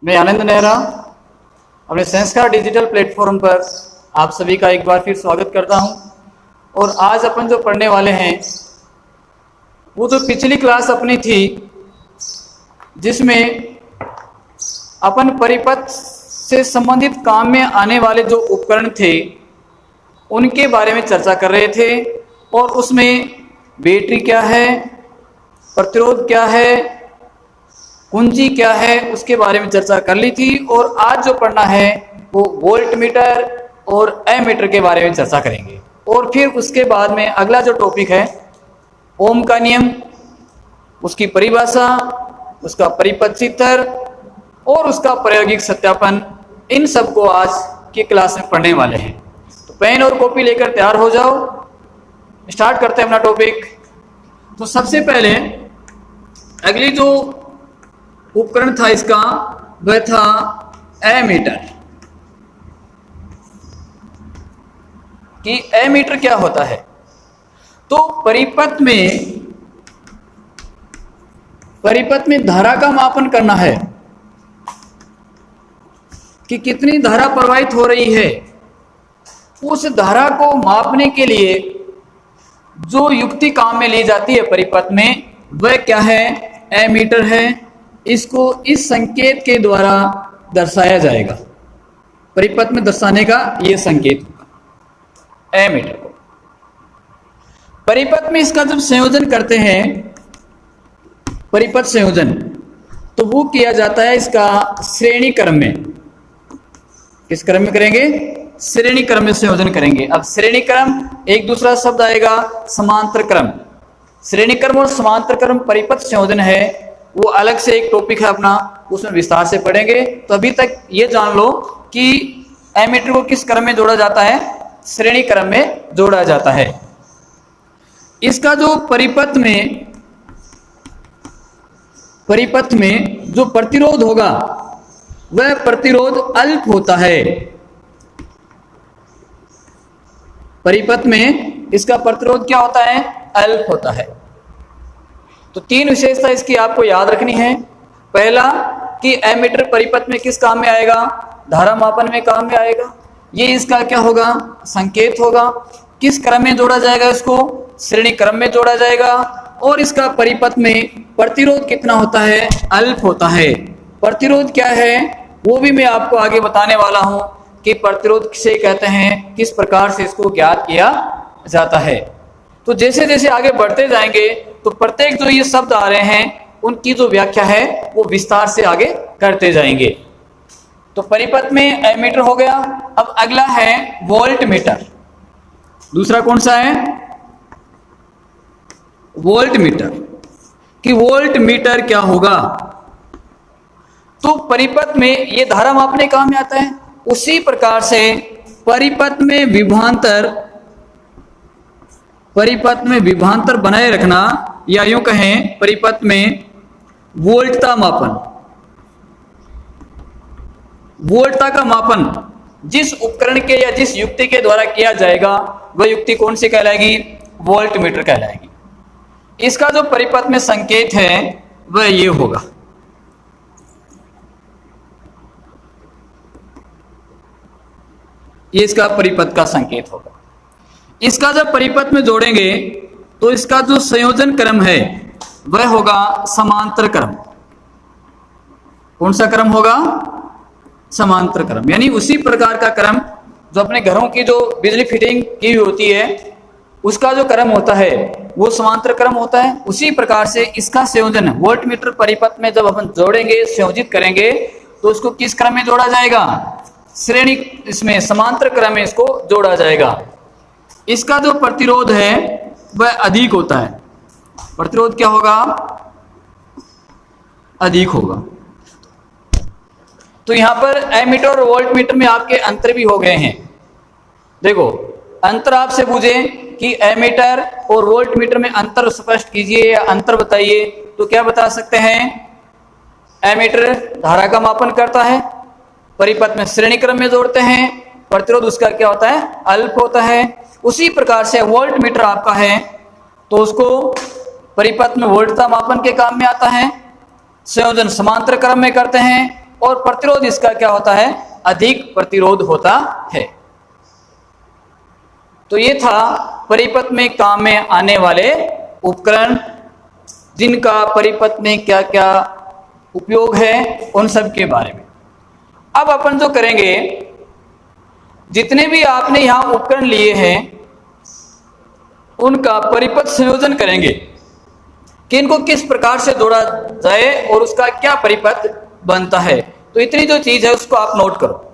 मैं आनंद नेहरा अपने संस्कार डिजिटल प्लेटफॉर्म पर आप सभी का एक बार फिर स्वागत करता हूं। और आज अपन जो पढ़ने वाले हैं वो जो पिछली क्लास अपनी थी जिसमें अपन परिपथ से संबंधित काम में आने वाले जो उपकरण थे उनके बारे में चर्चा कर रहे थे। और उसमें बैटरी क्या है, प्रतिरोध क्या है, कुंजी क्या है, उसके बारे में चर्चा कर ली थी। और आज जो पढ़ना है वो वोल्ट मीटर और एमीटर के बारे में चर्चा करेंगे। और फिर उसके बाद में अगला जो टॉपिक है ओम का नियम, उसकी परिभाषा, उसका परिपथ चित्र और उसका प्रायोगिक सत्यापन, इन सब को आज की क्लास में पढ़ने वाले हैं। तो पेन और कॉपी लेकर तैयार हो जाओ, स्टार्ट करते हैं अपना टॉपिक। तो सबसे पहले अगली जो उपकरण था इसका वह था एमीटर। कि एमीटर क्या होता है? तो परिपथ में धारा का मापन करना है कि कितनी धारा प्रवाहित हो रही है। उस धारा को मापने के लिए जो युक्ति काम में ली जाती है परिपथ में वह क्या है? एमीटर है। इसको इस संकेत के द्वारा दर्शाया जाएगा। परिपथ में दर्शाने का यह संकेत होगा एमीटर को। परिपथ में इसका जब संयोजन करते हैं, परिपथ संयोजन, तो वो किया जाता है इसका श्रेणी क्रम में। किस क्रम में करेंगे? श्रेणी क्रम में संयोजन करेंगे। अब श्रेणी क्रम, एक दूसरा शब्द आएगा समांतर क्रम। श्रेणी क्रम और समांतर क्रम परिपथ संयोजन है, वो अलग से एक टॉपिक है अपना, उसमें विस्तार से पढ़ेंगे। तो अभी तक ये जान लो कि एमीटर को किस क्रम में जोड़ा जाता है? श्रेणी क्रम में जोड़ा जाता है। इसका जो परिपथ में जो प्रतिरोध होगा वह प्रतिरोध अल्प होता है। परिपथ में इसका प्रतिरोध क्या होता है? अल्प होता है। तो तीन विशेषता इसकी आपको याद रखनी है। पहला कि एमीटर परिपथ में किस काम में आएगा? धारा मापन में काम में आएगा। ये इसका क्या होगा? संकेत होगा। किस क्रम में जोड़ा जाएगा? इसको श्रेणी क्रम में जोड़ा जाएगा। और इसका परिपथ में प्रतिरोध कितना होता है? अल्प होता है। प्रतिरोध क्या है वो भी मैं आपको आगे बताने वाला हूं कि प्रतिरोध किसे कहते हैं, किस प्रकार से इसको ज्ञात किया जाता है। तो जैसे जैसे आगे बढ़ते जाएंगे तो प्रत्येक जो ये शब्द आ रहे हैं उनकी जो व्याख्या है वो विस्तार से आगे करते जाएंगे। तो परिपथ में एमीटर हो गया। अब अगला है वोल्ट मीटर। दूसरा कौन सा है? Volt meter. कि वोल्ट मीटर क्या होगा? तो परिपथ में ये धारा मापने काम में आता है। उसी प्रकार से परिपथ में विभवांतर बनाए रखना, या यूं कहें परिपथ में वोल्टता मापन, वोल्टता का मापन जिस उपकरण के या जिस युक्ति के द्वारा किया जाएगा वह युक्ति कौन सी कहलाएगी? वोल्ट मीटर कहलाएगी। इसका जो परिपथ में संकेत है वह ये होगा। ये इसका परिपथ का संकेत होगा। इसका जब परिपथ में जोड़ेंगे तो इसका जो संयोजन क्रम है वह होगा समांतर क्रम। कौन सा क्रम होगा? समांतर क्रम। यानी उसी प्रकार का क्रम जो अपने घरों की जो बिजली फिटिंग की होती है उसका जो क्रम होता है वो समांतर क्रम होता है। उसी प्रकार से इसका संयोजन वोल्ट मीटर परिपथ में जब अपन जोड़ेंगे, संयोजित करेंगे, तो उसको किस क्रम में जोड़ा जाएगा? श्रेणी, इसमें समांतर क्रम में इसको जोड़ा जाएगा। इसका जो प्रतिरोध है वह अधिक होता है। प्रतिरोध क्या होगा? अधिक होगा। तो यहां पर एमीटर और वोल्ट मीटर में आपके अंतर भी हो गए हैं। देखो, अंतर आपसे पूछे कि एमीटर और वोल्ट मीटर में अंतर स्पष्ट कीजिए या अंतर बताइए, तो क्या बता सकते हैं? एमीटर धारा का मापन करता है, परिपथ में श्रेणी क्रम में जोड़ते हैं, प्रतिरोध उसका क्या होता है? अल्प होता है। उसी प्रकार से वोल्ट मीटर आपका है तो उसको परिपथ में वोल्टता मापन के काम में आता है, संयोजन समांतर क्रम में करते हैं, और प्रतिरोध इसका क्या होता है, अधिक प्रतिरोध होता है। तो ये था परिपथ में काम में आने वाले उपकरण, जिनका परिपथ में क्या क्या उपयोग है, उन सब के बारे में। अब अपन जो करेंगे, जितने भी आपने यहां उपकरण लिए हैं उनका परिपथ संयोजन करेंगे कि इनको किस प्रकार से जोड़ा जाए और उसका क्या परिपथ बनता है। तो इतनी जो चीज है उसको आप नोट करो।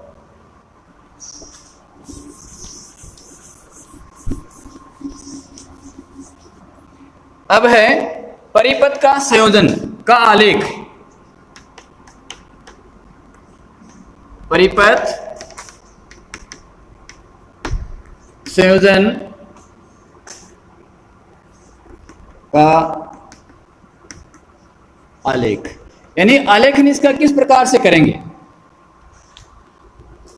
अब है परिपथ का संयोजन का आलेख। परिपथ संयोजन का आलेख, यानी आलेखन इसका किस प्रकार से करेंगे।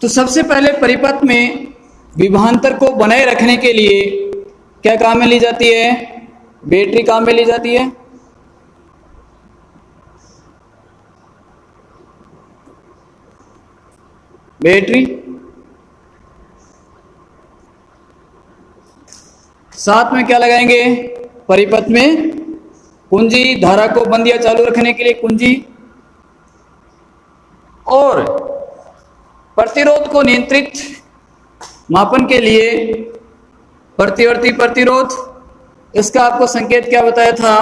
तो सबसे पहले परिपथ में विभवांतर को बनाए रखने के लिए क्या काम में ली जाती है, बैटरी काम में ली जाती है। बैटरी, साथ में क्या लगाएंगे, परिपथ में कुंजी, धारा को बंद या चालू रखने के लिए कुंजी, और प्रतिरोध को नियंत्रित मापन के लिए प्रतिवर्ती प्रतिरोध। इसका आपको संकेत क्या बताया था,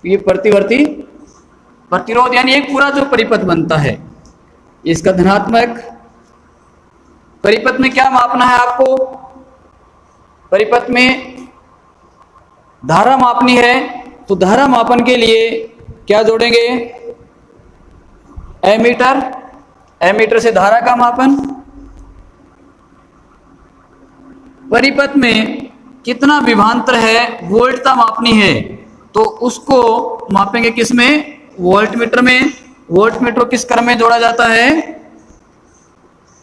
ये प्रतिवर्ती प्रतिरोध, यानी एक पूरा जो परिपथ बनता है इसका धनात्मक। परिपथ में क्या मापना है आपको, परिपथ में धारा मापनी है, तो धारा मापन के लिए क्या जोड़ेंगे, एमीटर। एमीटर से धारा का मापन। परिपथ में कितना विभवांतर है, वोल्टता मापनी है, तो उसको मापेंगे किसमें, वोल्टमीटर में। वोल्टमीटर को किस क्रम में जोड़ा जाता है,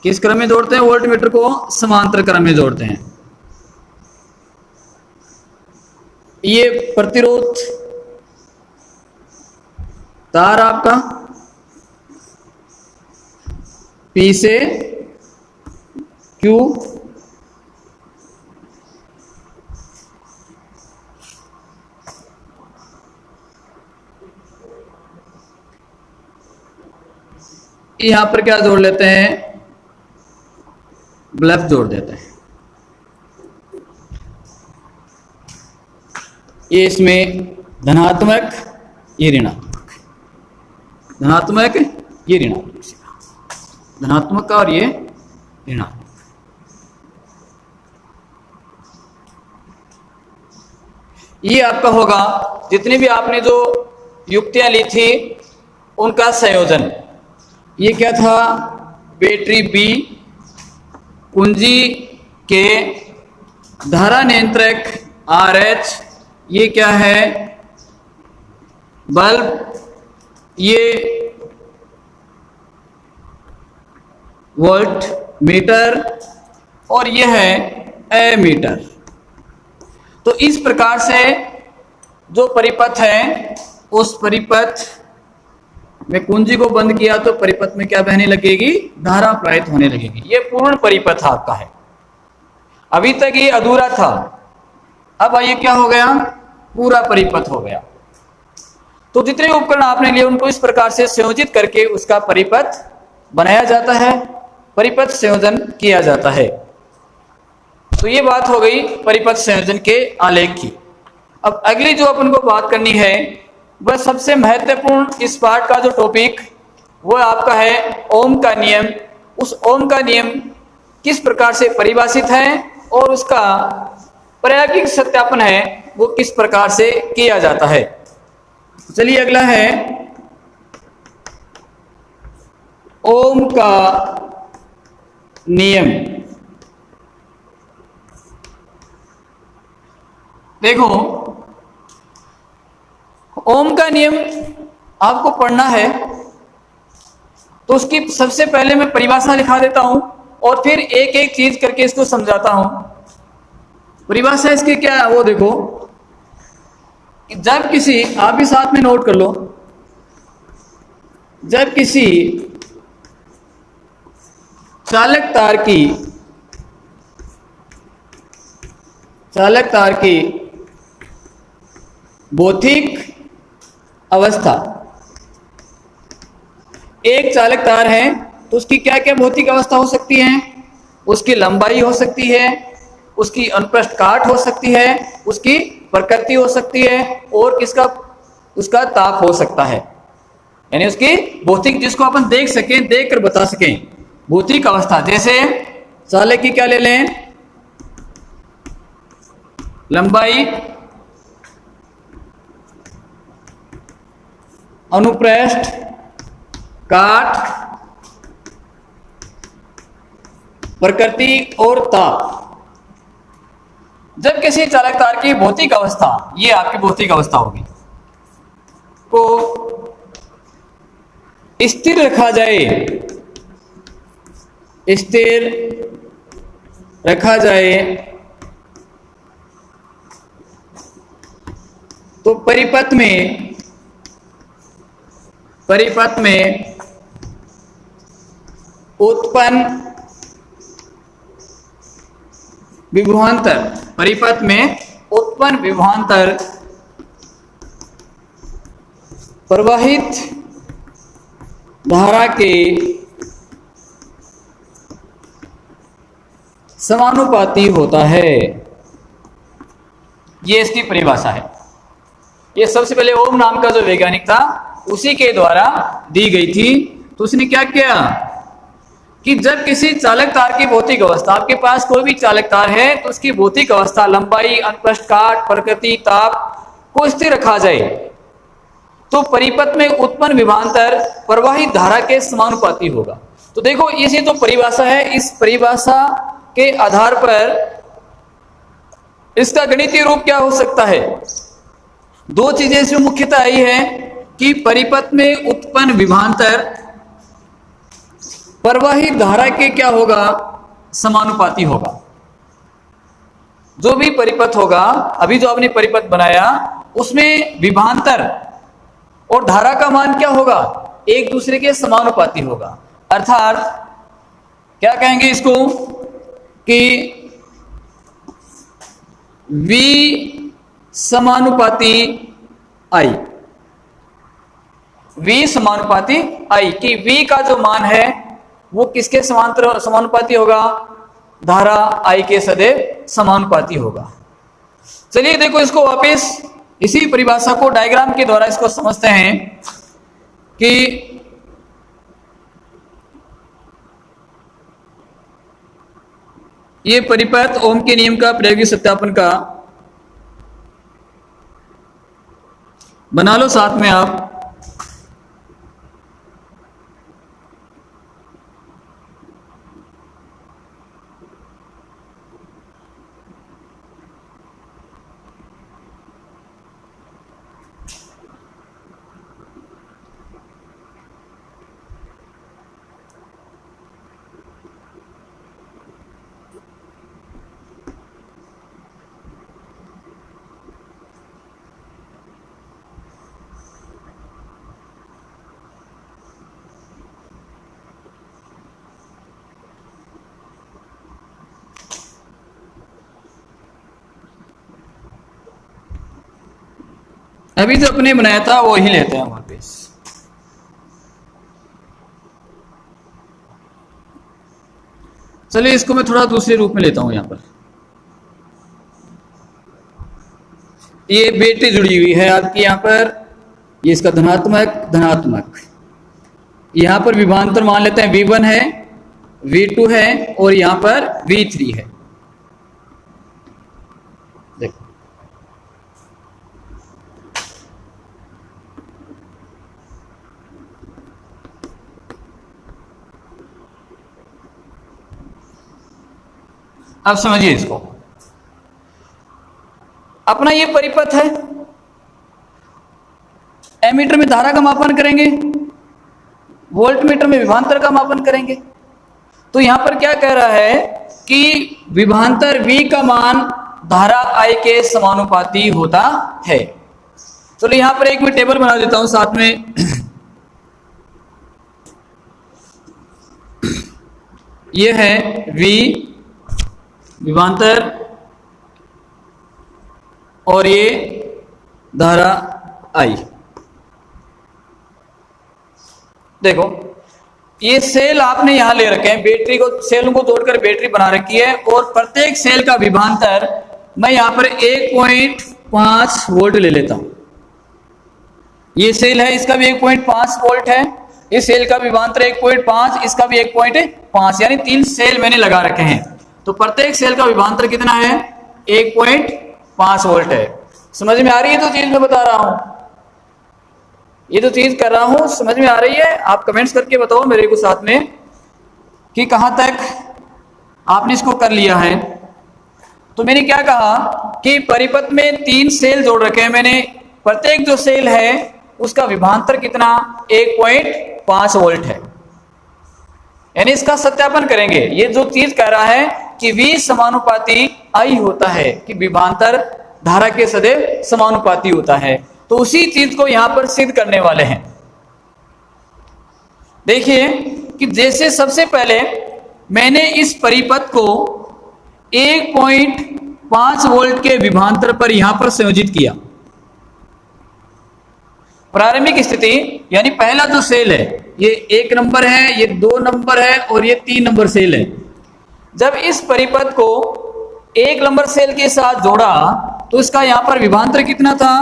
किस क्रम में जोड़ते हैं, वोल्टमीटर को समांतर क्रम में जोड़ते हैं। ये प्रतिरोध तार आपका P से Q, यहां पर क्या जोड़ लेते हैं, बल्ब जोड़ देते हैं। ये इसमें धनात्मक, ये ऋणात्मक, धनात्मक ये ऋणात्मक, धनात्मक का और ये ऋणात्मक। ये आपका होगा जितनी भी आपने जो युक्तियां ली थी उनका संयोजन। ये क्या था, बैटरी बी, कुंजी के, धारा नियंत्रक RH, ये क्या है, बल्ब, ये वोल्ट मीटर, और यह है एमीटर। तो इस प्रकार से जो परिपथ है, उस परिपथ में कुंजी को बंद किया तो परिपथ में क्या बहने लगेगी, धारा प्रवाहित होने लगेगी। ये पूर्ण परिपथ आपका है। अभी तक ये अधूरा था, अब ये क्या हो गया, पूरा परिपथ हो गया। तो जितने उपकरण आपने लिए उनको इस प्रकार से संयोजित करके उसका परिपथ बनाया जाता है, परिपथ संयोजन किया जाता है। तो ये बात हो गई परिपथ संयोजन के आलेख की। अब अगली जो अपन को बात करनी है, वह सबसे महत्वपूर्ण इस पार्ट का जो टॉपिक वो आपका है ओम का नियम। उस ओम का नियम किस प्रकार से परिभाषित है और उसका प्रायोगिक सत्यापन है वो किस प्रकार से किया जाता है। चलिए अगला है ओम का नियम। देखो, ओम का नियम आपको पढ़ना है तो उसकी सबसे पहले मैं परिभाषा लिखा देता हूं और फिर एक एक चीज करके इसको समझाता हूं। परिभाषा इसकी क्या है वो देखो, जब किसी, आप भी साथ में नोट कर लो, जब किसी चालक तार की भौतिक अवस्था, एक चालक तार है तो उसकी क्या क्या भौतिक अवस्था हो सकती है? उसकी लंबाई हो सकती है, उसकी अनुप्रस्थ काट हो सकती है, उसकी प्रकृति हो सकती है, और उसका ताप हो सकता है। यानी उसकी भौतिक, जिसको अपन देख सकें, देख कर बता सकें, भौतिक अवस्था। जैसे चालक की क्या ले लें? लंबाई, अनुप्रस्थ काट, प्रकृति और ताप। जब किसी चालक तार की भौतिक अवस्था, ये आपकी भौतिक अवस्था होगी, को स्थिर रखा जाए, तो परिपथ में उत्पन्न विभवांतर प्रवाहित धारा के समानुपाती होता है। ये इसकी परिभाषा है। ये सबसे पहले ओम नाम का जो वैज्ञानिक था उसी के द्वारा दी गई थी। तो उसने क्या किया कि जब किसी चालक तार की भौतिक अवस्था, आपके पास कोई भी चालक तार है तो उसकी भौतिक अवस्था, लंबाई, अनुप्रस्थ काट, प्रकृति, ताप को स्थिर रखा जाए, तो परिपथ में उत्पन्न विभवांतर प्रवाहित धारा के समानुपाती होगा। तो देखो, ये तो परिभाषा है। इस परिभाषा के आधार पर इसका गणितीय रूप क्या हो सकता है? दो चीजें इसमें मुख्यतः आई है कि परिपथ में उत्पन्न विभवांतर प्रवाहित धारा के क्या होगा? समानुपाती होगा। जो भी परिपथ होगा, अभी जो आपने परिपथ बनाया, उसमें विभवांतर और धारा का मान क्या होगा? एक दूसरे के समानुपाती होगा। अर्थात क्या कहेंगे इसको कि V समानुपाती I, V समानुपाती I, कि V का जो मान है वो किसके समानुपाती होगा? धारा I के सदैव समानुपाती होगा। चलिए देखो, इसको वापस इसी परिभाषा को डायग्राम के द्वारा इसको समझते हैं कि ये परिपथ ओम के नियम का प्रायोगिक सत्यापन का बना लो साथ में आप। अभी जो अपने बनाया था वो ही लेते हैं वापस। चलिए इसको मैं थोड़ा दूसरे रूप में लेता हूं। यहां पर ये बैटरी जुड़ी हुई है आपकी, यहां पर ये इसका धनात्मक, यहां पर विभवांतर मान लेते हैं V1 है, V2 है और यहां पर V3 है। देखो, अब समझिए इसको। अपना ये परिपथ है, एमीटर में धारा का मापन करेंगे, वोल्टमीटर में विभवांतर का मापन करेंगे। तो यहां पर क्या कह रहा है कि विभवांतर V का मान धारा I के समानुपाती होता है। चलो यहां पर एक मैं टेबल बना देता हूं साथ में। ये है V विभवांतर और ये धारा I। देखो ये सेल आपने यहां ले रखे हैं, बैटरी को, सेलों को जोड़कर बैटरी बना रखी है और प्रत्येक सेल का विभवांतर मैं यहां पर 1.5 वोल्ट ले लेता हूं। ये सेल है, इसका भी 1.5 वोल्ट है, इस सेल का विभवांतर 1.5, इसका भी 1.5, यानी 3 सेल मैंने लगा रखे हैं। तो प्रत्येक सेल का विभवांतर कितना है? 1.5 वोल्ट है। समझ में आ रही है तो चीज मैं बता रहा हूं, ये जो चीज कर रहा हूं समझ में आ रही है? आप कमेंट्स करके बताओ मेरे को साथ में कि कहां तक आपने इसको कर लिया है। तो मैंने क्या कहा कि परिपथ में 3 सेल जोड़ रखे हैं मैंने, प्रत्येक जो सेल है उसका विभवांतर कितना? 1.5 वोल्ट है। यानी इसका सत्यापन करेंगे। ये जो चीज कह रहा है कि V समानुपाती I होता है, कि विभवांतर धारा के सदैव समानुपाती होता है, तो उसी चीज को यहां पर सिद्ध करने वाले हैं। देखिए कि जैसे सबसे पहले मैंने इस परिपथ को 1.5 वोल्ट के विभवांतर पर यहां पर संयोजित किया। प्रारंभिक स्थिति यानी पहला जो सेल है ये 1 नंबर है, ये 2 नंबर है और ये 3 नंबर सेल है। जब इस परिपथ को 1 नंबर सेल के साथ जोड़ा तो इसका यहां पर विभवांतर कितना था?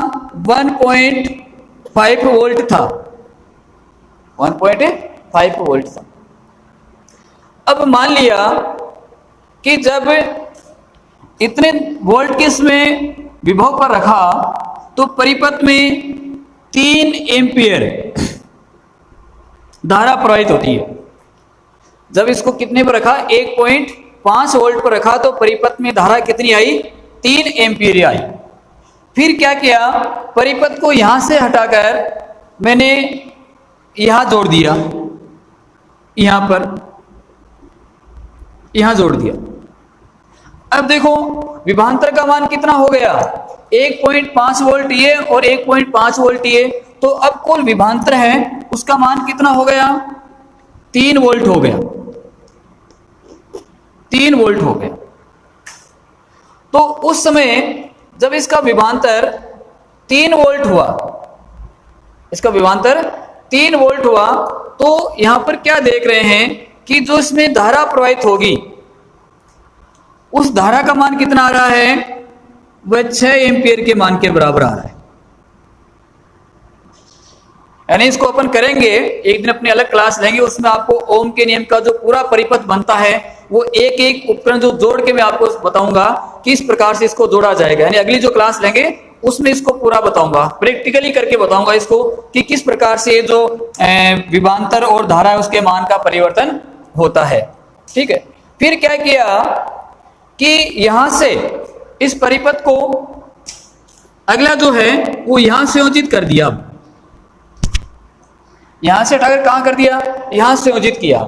1.5 वोल्ट था, 1.5 वोल्ट था। अब मान लिया कि जब इतने वोल्ट के इसमें विभव पर रखा तो परिपथ में 3 एम्पियर धारा प्रवाहित होती है। जब इसको कितने पर रखा? 1.5 वोल्ट पर रखा तो परिपथ में धारा कितनी आई? 3 एम्पियर आई। फिर क्या किया? परिपथ को यहां से हटाकर मैंने यहां जोड़ दिया, यहां पर यहां जोड़ दिया। अब देखो विभवांतर का मान कितना हो गया? 1.5 वोल्ट ये और 1.5 वोल्ट ये, तो अब कुल विभवांतर है उसका मान कितना हो गया? 3 वोल्ट हो गया, 3 वोल्ट हो गया। तो उस समय जब इसका विभवांतर 3 वोल्ट हुआ, इसका विभवांतर 3 वोल्ट हुआ, तो यहां पर क्या देख रहे हैं कि जो इसमें धारा प्रवाहित होगी उस धारा का मान कितना आ रहा है? वह 6 एम्पियर के मान के बराबर आ रहा है। यानी इसको अपन करेंगे एक दिन, अपनी अलग क्लास लेंगे, उसमें आपको ओम के नियम का जो पूरा परिपथ बनता है वो एक एक उपकरण जो जोड़ के मैं आपको बताऊंगा किस प्रकार से इसको जोड़ा जाएगा। यानी अगली जो क्लास लेंगे उसमें इसको पूरा बताऊंगा, प्रैक्टिकली करके बताऊंगा इसको कि किस प्रकार से जो विभवांतर और धारा है उसके मान का परिवर्तन होता है। ठीक है। फिर क्या किया कि यहां से इस परिपथ को अगला जो है वो यहां से संयोजित कर दिया। यहां से उठाकर कहां कर दिया? यहां से संयोजित किया।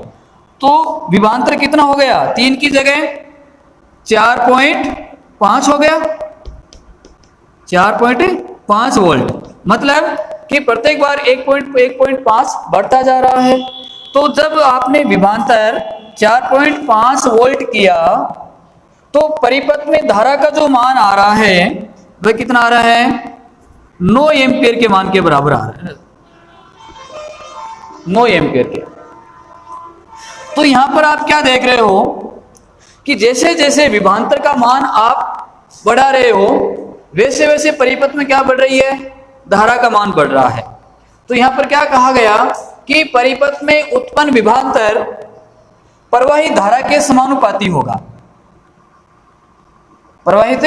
तो विभवांतर कितना हो गया? 3 की जगह 4.5 हो गया, 4.5 वोल्ट। मतलब कि प्रत्येक बार 1.5 बढ़ता जा रहा है। तो जब आपने विभवांतर 4.5 वोल्ट किया तो परिपथ में धारा का जो मान आ रहा है वह कितना आ रहा है? 9 एम्पियर के मान के बराबर आ रहा है, 9 एम्पियर के। तो यहां पर आप क्या देख रहे हो कि जैसे जैसे विभवांतर का मान आप बढ़ा रहे हो वैसे वैसे परिपथ में क्या बढ़ रही है? धारा का मान बढ़ रहा है। तो यहां पर क्या कहा गया कि परिपथ में उत्पन्न विभवांतर प्रवाहित धारा के समानुपाती होगा, प्रवाहित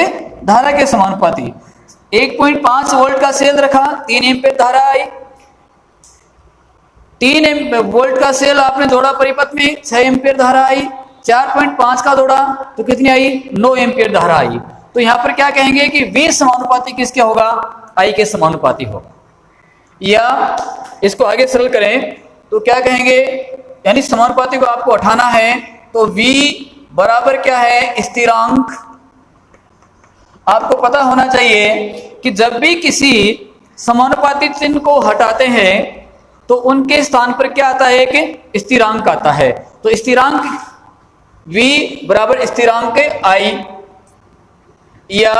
धारा के समानुपाती। 1.5 वोल्ट का सेल रखा, 3 एम्पियर धारा आई। 3 वोल्ट का सेल आपने जोड़ा परिपथ में, 6 एम्पियर धारा आई। 4.5 का जोड़ा तो कितनी आई? 9 एम्पियर धारा आई। तो यहां पर क्या कहेंगे कि V समानुपाती किसके होगा? I के समानुपाती होगा। या इसको आगे सरल करें तो क्या कहेंगे? यानी समानुपाती को आपको उठाना है तो V बराबर क्या है? स्थिरांक। आपको पता होना चाहिए कि जब भी किसी समानुपाती चिन्ह को हटाते हैं तो उनके स्थान पर क्या आता है? एक स्थिरांक आता है। तो स्थिरांक V बराबर स्थिरांक I या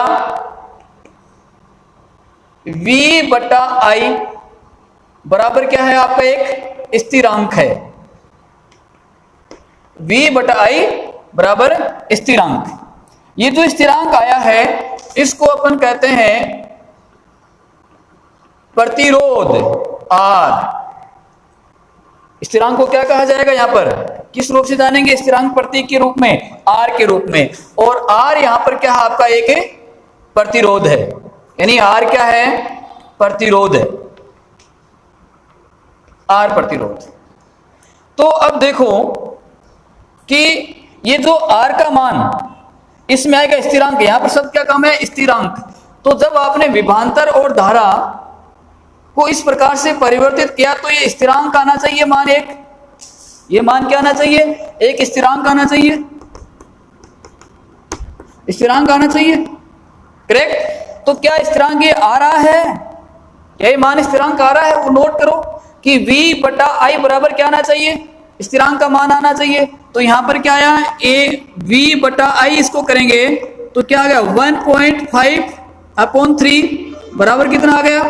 V बटा I बराबर क्या है आपका एक स्थिरांक है। V बटा I बराबर स्थिरांक। ये जो स्थिरांक आया है इसको अपन कहते हैं प्रतिरोध R। स्थिरांक को क्या कहा जाएगा यहां पर, किस रूप से जानेंगे, स्थिरांक प्रतीक के रूप में, R के रूप में। और R यहां पर क्या है आपका एक प्रतिरोध है, यानी R क्या है, प्रतिरोध है, R प्रतिरोध। तो अब देखो कि ये जो R का मान इसमें आएगा स्थिरांक, यहां पर शब्द क्या काम है, स्थिरांक। तो जब आपने विभवांतर और धारा को इस प्रकार से परिवर्तित किया तो ये स्थिरांक आना चाहिए मान एक, ये मान क्या आना चाहिए, एक स्थिरांक आना चाहिए, स्थिरांक आना चाहिए, करेक्ट। तो क्या स्थिरांक ये आ रहा है, यही मान स्थिरांक आ रहा है, वो नोट करो कि V बटा I बराबर क्या आना चाहिए, स्थिरांक का मान आना चाहिए। तो यहां पर क्या आया, V बटा I, इसको करेंगे तो क्या आ गया 1.5/3 बराबर कितना आ गया,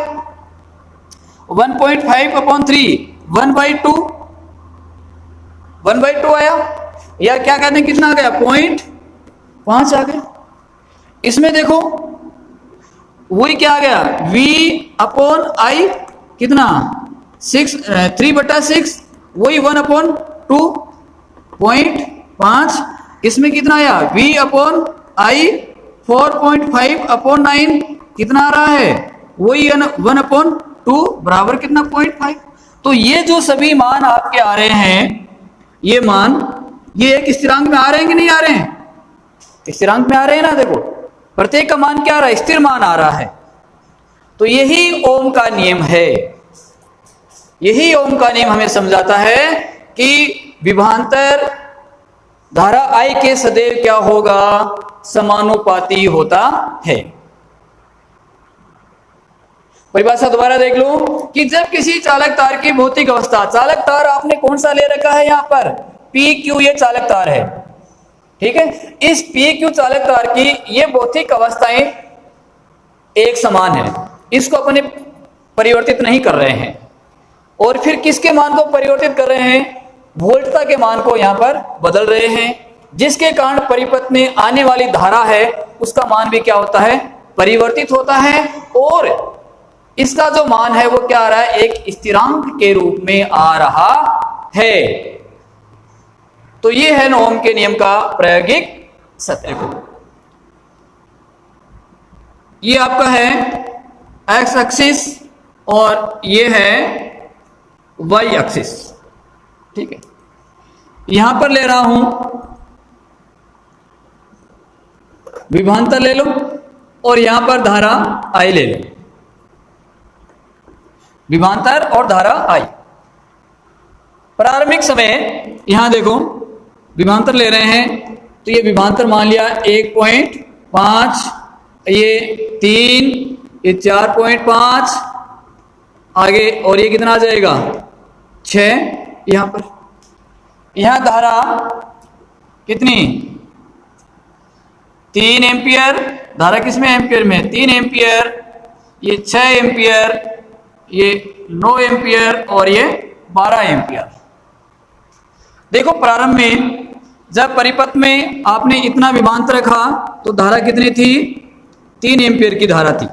1.5/3, 1/2 आया, या क्या कहते हैं कितना आ गया, 0.5 आ गया। इसमें देखो वही क्या आ गया, V/I कितना 3/6, वही 1/2.5। इसमें कितना आया, V/I 4.5/9 कितना आ रहा है, वही 1/2 बराबर कितना 0.5। तो ये जो सभी मान आपके आ रहे हैं, ये मान ये एक स्थिरांक में आ रहे हैं कि नहीं आ रहे हैं, स्थिरांक में आ रहे हैं ना। देखो प्रत्येक का मान क्या आ रहा है, स्थिर मान आ रहा है। तो यही ओम का नियम है, यही ओम का नियम हमें समझाता है कि विभवांतर धारा I के सदैव क्या होगा, समानुपाती होता है। परिभाषा दोबारा देख लो कि जब किसी चालक तार की भौतिक अवस्था, चालक तार आपने कौन सा ले रखा है यहां पर, PQ, ये चालक तार है, ठीक है। इस PQ चालक तार की ये भौतिक अवस्थाएं एक समान है, इसको अपने परिवर्तित नहीं कर रहे हैं। और फिर किसके मान को परिवर्तित कर रहे हैं, वोल्टता के मान को यहां पर बदल रहे हैं, जिसके कारण परिपथ में आने वाली धारा है उसका मान भी क्या होता है, परिवर्तित होता है। और इसका जो मान है वो क्या आ रहा है, एक स्थिरांक के रूप में आ रहा है। तो ये है ओम के नियम का प्रायोगिक सत्य। ये आपका है एक्स एक्सिस और ये है वाई एक्सिस, ठीक है। यहां पर ले रहा हूं विभवांतर ले लो और यहां पर धारा I ले लो, विभवांतर और धारा I। प्रारंभिक समय यहां देखो विभवांतर ले रहे हैं तो ये विभवांतर मान लिया 1.5, ये 3, ये 4.5 आगे, और ये कितना आ जाएगा 6। यहां पर यहां धारा कितनी 3 एम्पियर, धारा किसमें एम्पियर में, 3 एम्पियर, ये 6 एम्पियर, ये 9 एम्पियर और ये 12 एम्पियर। देखो प्रारंभ में जब परिपथ में आपने इतना विभवांतर रखा तो धारा कितनी थी, 3 एम्पियर की धारा थी।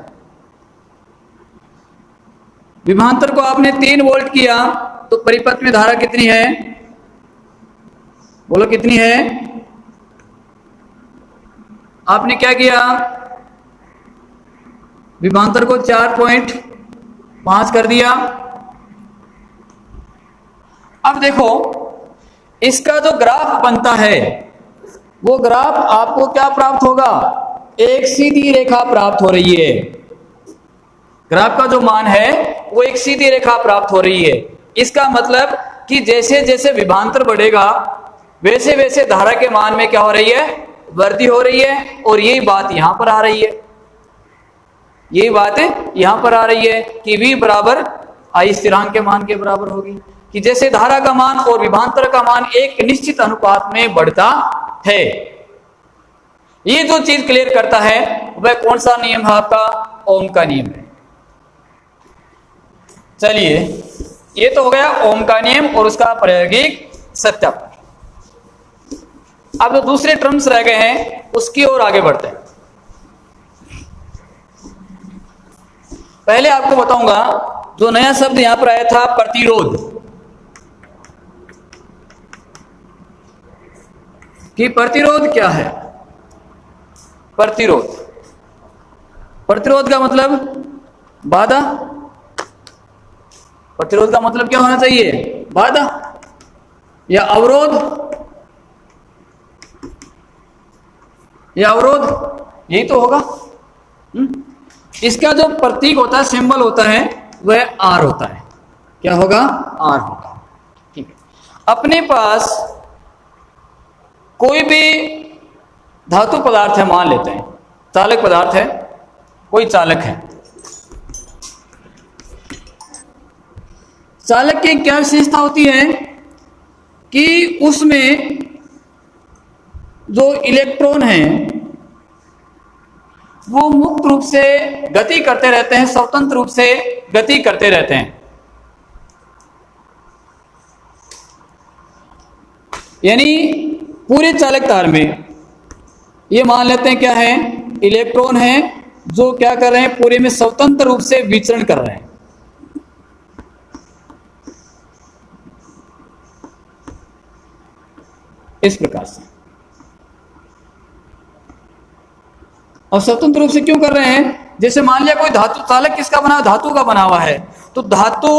विभवांतर को आपने 3 वोल्ट किया तो परिपथ में धारा कितनी है, बोलो कितनी है। आपने क्या किया, विभवांतर को 4.5 कर दिया। अब देखो इसका जो ग्राफ बनता है वो ग्राफ आपको क्या प्राप्त होगा, एक सीधी रेखा प्राप्त हो रही है। ग्राफ का जो मान है वो एक सीधी रेखा प्राप्त हो रही है। इसका मतलब कि जैसे जैसे विभवांतर बढ़ेगा वैसे वैसे धारा के मान में क्या हो रही है, वृद्धि हो रही है। और यही बात यहां पर आ रही है, यही बात यहां पर आ रही है कि V बराबर I स्थिरांक के मान के बराबर होगी, कि जैसे धारा का मान और विभवांतर का मान एक निश्चित अनुपात में बढ़ता है। ये जो चीज क्लियर करता है वह कौन सा नियम है आपका? ओम का नियम है। चलिए, ये तो हो गया ओम का नियम और उसका प्रायोगिक सत्यापन। अब जो दूसरे टर्म्स रह गए हैं उसकी ओर आगे बढ़ते हैं। पहले आपको बताऊंगा जो नया शब्द यहां पर आया था, प्रतिरोध, कि प्रतिरोध क्या है। प्रतिरोध, प्रतिरोध का मतलब बाधा। प्रतिरोध का मतलब क्या होना चाहिए? बाधा या अवरोध, या अवरोध, यही तो होगा। इसका जो प्रतीक होता है, सिंबल होता है, वह आर होता है। क्या होगा? आर होगा। ठीक है। अपने पास कोई भी धातु पदार्थ है, मान लेते हैं चालक पदार्थ है, कोई चालक है। चालक की क्या विशेषता होती है कि उसमें जो इलेक्ट्रॉन हैं वो मुक्त रूप से गति करते रहते हैं, स्वतंत्र रूप से गति करते रहते हैं। यानी पूरे चालक तार में ये मान लेते हैं क्या है? इलेक्ट्रॉन है जो क्या कर रहे हैं? पूरे में स्वतंत्र रूप से विचरण कर रहे हैं। इस प्रकार से। और स्वतंत्र रूप से क्यों कर रहे हैं? जैसे मान लिया कोई धातु, चालक किसका बना? धातु का बना हुआ है, तो धातु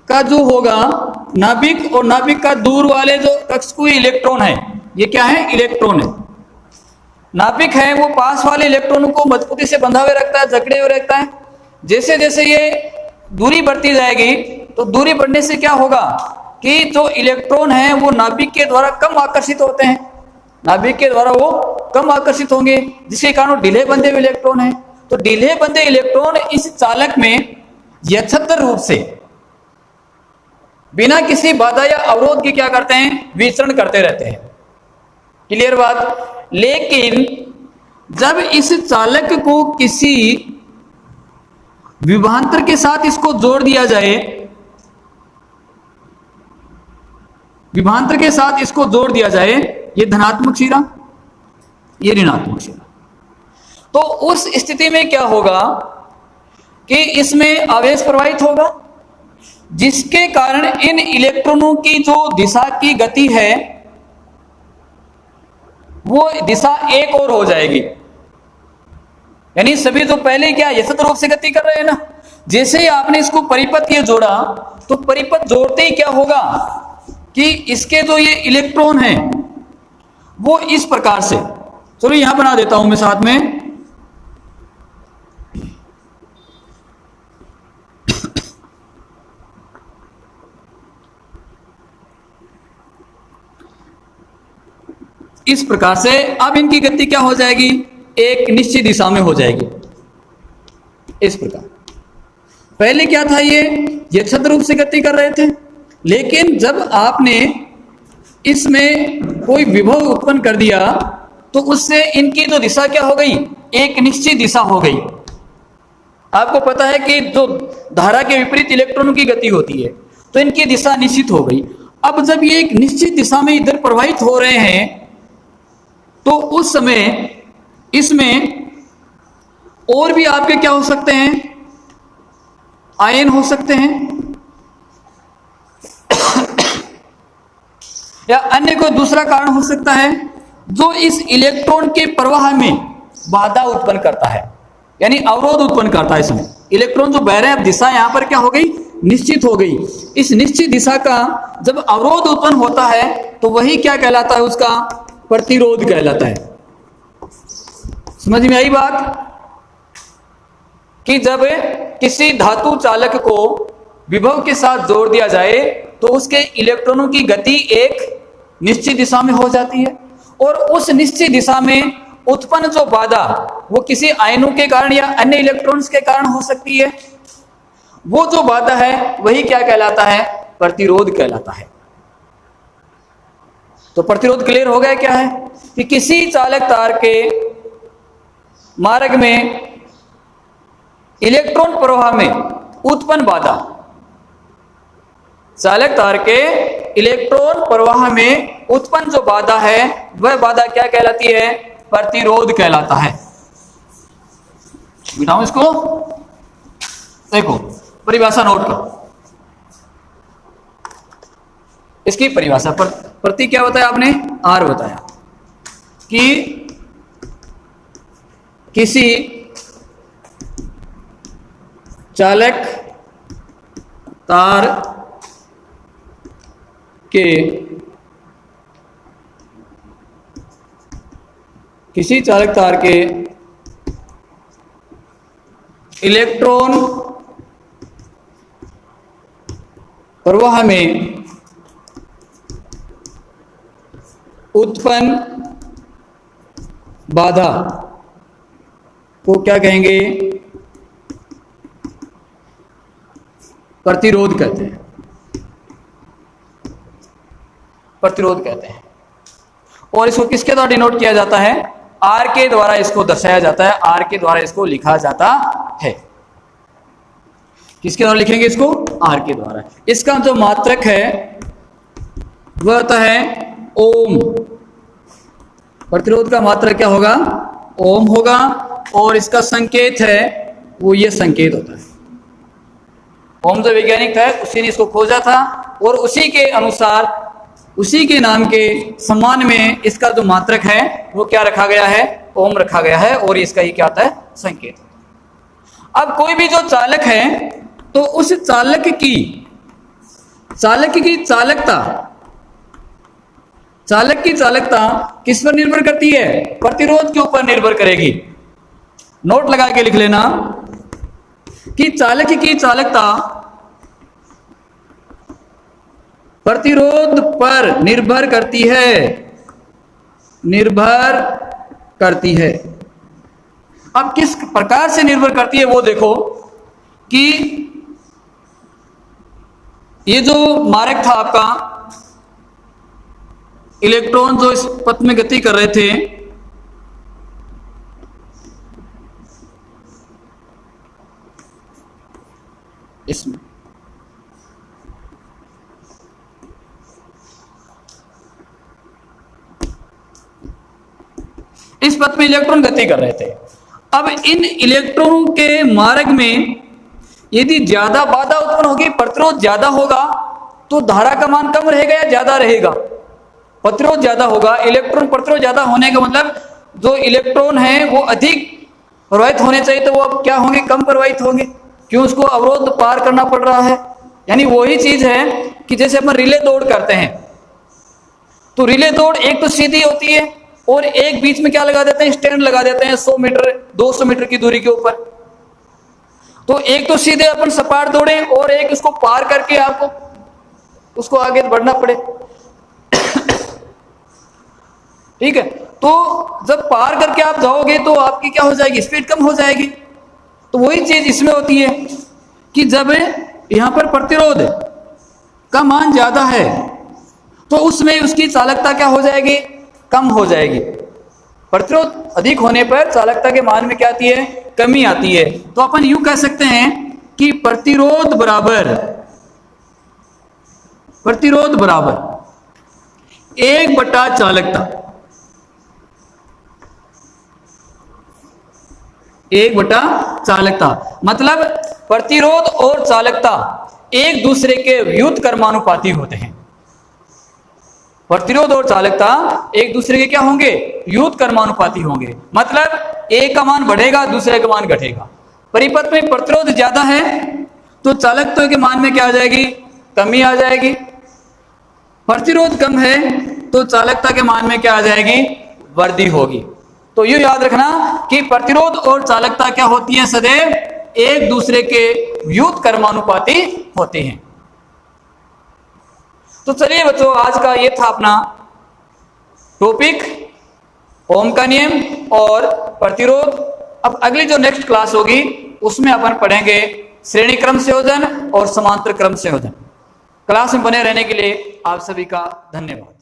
का जो होगा नाभिक, और नाभिक का दूर वाले जो कक्ष कोई इलेक्ट्रॉन है, ये क्या है? इलेक्ट्रॉन है। नाभिक है वो पास वाले इलेक्ट्रॉनों को मजबूती से बंधा हुए रखता है, जकड़े हुए रखता है। जैसे जैसे ये दूरी बढ़ती जाएगी तो दूरी बढ़ने से क्या होगा कि जो इलेक्ट्रॉन है वो नाभिक के द्वारा कम आकर्षित होते हैं, नाभिक के द्वारा वो कम आकर्षित होंगे, जिसके कारण ढीले बंधे हुए इलेक्ट्रॉन है। तो ढीले बंधे इलेक्ट्रॉन इस चालक में यथार्थ रूप से बिना किसी बाधा या अवरोध के क्या करते हैं? विचरण करते रहते हैं। क्लियर बात? लेकिन जब इस चालक को किसी विभवांतर के साथ इसको जोड़ दिया जाए, विभवांतर के साथ इसको जोड़ दिया जाए, ये धनात्मक सिरा, ये ऋणात्मक सिरा, तो उस स्थिति में क्या होगा कि इसमें आवेश प्रवाहित होगा, जिसके कारण इन इलेक्ट्रॉनों की जो दिशा की गति है वो दिशा एक और हो जाएगी। यानी सभी तो पहले क्या यथार्थ रूप से गति कर रहे हैं ना, जैसे ही आपने इसको परिपथ ये जोड़ा तो परिपथ जोड़ते ही क्या होगा कि इसके जो ये इलेक्ट्रॉन हैं वो इस प्रकार से, चलो यहां बना देता हूं मैं साथ में, इस प्रकार से। अब इनकी गति क्या हो जाएगी? एक निश्चित दिशा में हो जाएगी, इस प्रकार। पहले क्या था? ये यथार्थ रूप से गति कर रहे थे, लेकिन जब आपने इसमें कोई विभव उत्पन्न कर दिया तो उससे इनकी जो दिशा क्या हो गई? एक निश्चित दिशा हो गई। आपको पता है कि जो धारा के विपरीत इलेक्ट्रॉनों की गति होती है, तो इनकी दिशा निश्चित हो गई। अब जब ये एक निश्चित दिशा में इधर प्रवाहित हो रहे हैं तो उस समय इसमें और भी आपके क्या हो सकते हैं? आयन हो सकते हैं या अन्य कोई दूसरा कारण हो सकता है जो इस इलेक्ट्रॉन के प्रवाह में बाधा उत्पन्न करता है, यानी अवरोध उत्पन्न करता है। इसमें इलेक्ट्रॉन जो बह रहे हैं, अब दिशा यहां पर क्या हो गई? निश्चित हो गई। इस निश्चित दिशा का जब अवरोध उत्पन्न होता है तो वही क्या कहलाता है? उसका प्रतिरोध कहलाता है। समझ में आई बात? कि जब किसी धातु चालक को विभव के साथ जोड़ दिया जाए तो उसके इलेक्ट्रॉनों की गति एक निश्चित दिशा में हो जाती है, और उस निश्चित दिशा में उत्पन्न जो बाधा वो किसी आयनों के कारण या अन्य इलेक्ट्रॉन्स के कारण हो सकती है। वो जो बाधा है वही क्या कहलाता है? प्रतिरोध कहलाता है। तो प्रतिरोध क्लियर हो गया क्या है कि किसी चालक तार के मार्ग में इलेक्ट्रॉन प्रवाह में उत्पन्न बाधा, चालक तार के इलेक्ट्रॉन प्रवाह में उत्पन्न जो बाधा है वह बाधा क्या कहलाती है? प्रतिरोध कहलाता है। बिठाऊं इसको, देखो परिभाषा नोट करो। इसकी परिभाषा प्रति क्या बताया आपने? आर बताया कि किसी चालक तार के इलेक्ट्रॉन प्रवाह में उत्पन्न बाधा को क्या कहेंगे? प्रतिरोध कहते हैं। प्रतिरोध कहते हैं। और इसको किसके द्वारा डिनोट किया जाता है? आर के द्वारा इसको दर्शाया जाता है, आर के द्वारा इसको लिखा जाता है। किसके द्वारा लिखेंगे इसको? आर के द्वारा। इसका जो मात्रक है वह होता है ओम। प्रतिरोध का मात्रक क्या होगा? ओम होगा। और इसका संकेत है वो ये संकेत होता है। ओम जो वैज्ञानिक था उसी ने इसको खोजा था और उसी के अनुसार, उसी के नाम के सम्मान में इसका जो मात्रक है वो क्या रखा गया है? ओम रखा गया है। और इसका ही क्या होता है? संकेत। अब कोई भी जो चालक है तो उस चालक की चालकता किस पर निर्भर करती है? प्रतिरोध के ऊपर निर्भर करेगी। नोट लगा के लिख लेना कि चालक की चालकता प्रतिरोध पर निर्भर करती है। अब किस प्रकार से निर्भर करती है वो देखो कि ये जो मार्ग था आपका, इलेक्ट्रॉन जो इस पथ में गति कर रहे थे, इसमें इस पथ में इलेक्ट्रॉन गति कर रहे थे। अब इन इलेक्ट्रॉनों के मार्ग में यदि ज्यादा बाधा उत्पन्न होगी, प्रतिरोध ज्यादा होगा, तो धारा का मान कम रहेगा या ज्यादा रहेगा? प्रतिरोध ज्यादा होगा। इलेक्ट्रॉन प्रतिरोध ज्यादा होने का मतलब जो इलेक्ट्रॉन है वो अधिक प्रवाहित होने चाहिए, तो वो अब क्या होंगे? कम प्रवाहित होंगे। क्यों? उसको अवरोध पार करना पड़ रहा है। यानी वही चीज है कि जैसे अपन रिले दौड़ करते हैं, तो रिले दौड़ एक तो सीधी होती है और एक बीच में क्या लगा देते हैं? स्टैंड लगा देते हैं 100 मीटर 200 मीटर की दूरी के ऊपर। तो एक तो सीधे अपन सपाट दौड़े और एक उसको पार करके आपको उसको आगे बढ़ना पड़े। ठीक है, तो जब पार करके आप जाओगे तो आपकी क्या हो जाएगी? स्पीड कम हो जाएगी। तो वही चीज इसमें होती है कि जब यहां पर प्रतिरोध का मान ज्यादा है तो उसमें उसकी चालकता क्या हो जाएगी? कम हो जाएगी। प्रतिरोध अधिक होने पर चालकता के मान में क्या आती है? कमी आती है। तो अपन यूं कह सकते हैं कि प्रतिरोध बराबर 1/चालकता। मतलब प्रतिरोध और चालकता एक दूसरे के व्युत कर्मानुपाती होते हैं। प्रतिरोध और चालकता एक दूसरे के क्या होंगे? व्युत कर्मानुपाती होंगे। मतलब एक का मान बढ़ेगा, दूसरे का मान घटेगा। परिपथ में प्रतिरोध ज्यादा है तो चालकता के मान में क्या आ जाएगी? कमी आ जाएगी। प्रतिरोध कम है तो चालकता के मान में क्या आ जाएगी? वृद्धि होगी। तो ये याद रखना कि प्रतिरोध और चालकता क्या होती है? सदैव एक दूसरे के व्युत कर्मानुपाती होते हैं। तो चलिए बच्चों, आज का ये था अपना टॉपिक, ओम का नियम और प्रतिरोध। अब अगली जो नेक्स्ट क्लास होगी उसमें अपन पढ़ेंगे श्रेणी क्रम संयोजन और समांतर क्रम संयोजन। क्लास में बने रहने के लिए आप सभी का धन्यवाद।